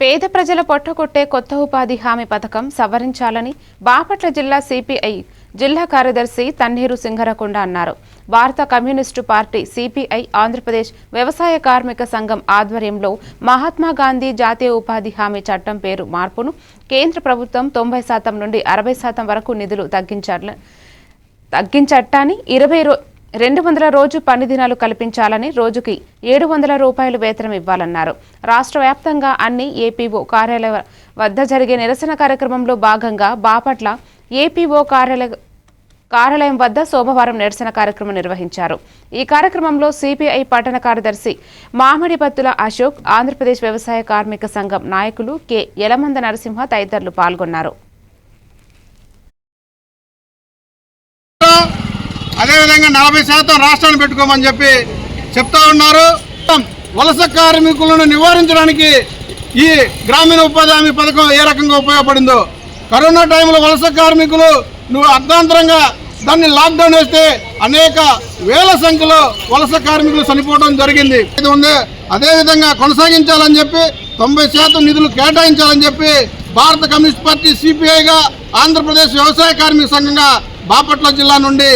పేద ప్రజల పొట్టకొట్టే కొత్త ఉపాధి హామీ పథకం సవరించాలని బాపట్ల జిల్లా సిపిఐ జిల్లా కార్యదర్శి తన్నీరు సింగరకొండ అన్నారు. భారత కమ్యూనిస్టు పార్టీ సిపిఐ ఆంధ్రప్రదేశ్ వ్యవసాయ కార్మిక సంఘం ఆధ్వర్యంలో మహాత్మా గాంధీ జాతీయ ఉపాధి హామీ చట్టం పేరు మార్పును కేంద్ర ప్రభుత్వం 90% నుండి 60% వరకు నిధులు తగ్గించటాన్ని 200 రోజు పని దినాలు కల్పించాలని, రోజుకి 700 రూపాయలు వేతనం ఇవ్వాలన్నారు. రాష్ట్ర వ్యాప్తంగా అన్ని ఏపీఓ కార్యాలయ వద్ద జరిగే నిరసన కార్యక్రమంలో భాగంగా బాపట్ల ఏపీఓ కార్యాలయం వద్ద సోమవారం నిరసన కార్యక్రమం నిర్వహించారు. ఈ కార్యక్రమంలో సిపిఐ పట్టణ కార్యదర్శి మామిడిపత్తుల అశోక్, ఆంధ్రప్రదేశ్ వ్యవసాయ కార్మిక సంఘం నాయకులు కె యలమంద నరసింహ తదితరులు పాల్గొన్నారు. అదేవిధంగా 40% రాష్ట్రాన్ని పెట్టుకోమని చెప్పి చెప్తా ఉన్నారు. వలస కార్మికులను నివారించడానికి ఈ గ్రామీణ ఉపాధి హామీ పథకం ఏ రకంగా ఉపయోగపడిందో, కరోనా టైంలో వలస కార్మికులు అర్ధాంతరంగా దాన్ని లాక్డౌన్ వేస్తే అనేక వేల సంఖ్యలో వలస కార్మికులు చనిపోవడం జరిగింది. ఇది ఉంది. అదేవిధంగా కొనసాగించాలని చెప్పి 90% నిధులు కేటాయించాలని చెప్పి భారత కమ్యూనిస్ట్ పార్టీ సిపిఐగా ఆంధ్రప్రదేశ్ వ్యవసాయ కార్మిక సంఘంగా బాపట్ల జిల్లా నుండి